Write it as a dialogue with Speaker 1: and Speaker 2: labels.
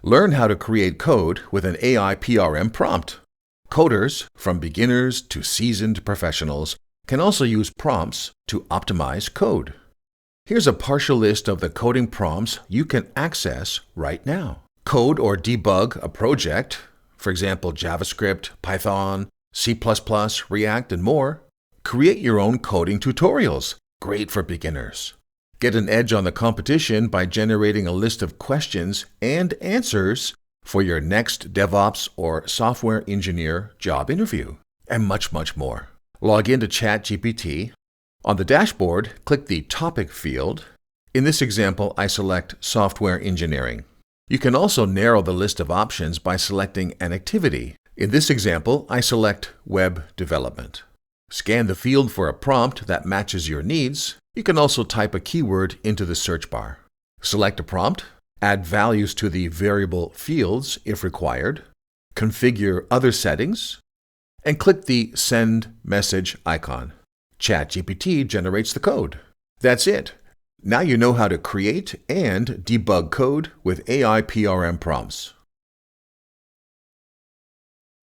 Speaker 1: Learn how to create code with an AIPRM prompt. Coders, from beginners to seasoned professionals, can also use prompts to optimize code. Here's a partial list of the coding prompts you can access right now. Code or debug a project, for example, JavaScript, Python, C++, React, and more. Create your own coding tutorials, great for beginners. Get an edge on the competition by generating a list of questions and answers for your next DevOps or software engineer job interview, and much, much more. Log into ChatGPT. On the dashboard, click the Topic field. In this example, I select Software Engineering. You can also narrow the list of options by selecting an activity. In this example, I select Web Development. Scan the field for a prompt that matches your needs. You can also type a keyword into the search bar. Select a prompt, add values to the variable fields if required, configure other settings, and click the Send Message icon. ChatGPT generates the code. That's it. Now you know how to create and debug code with AIPRM prompts.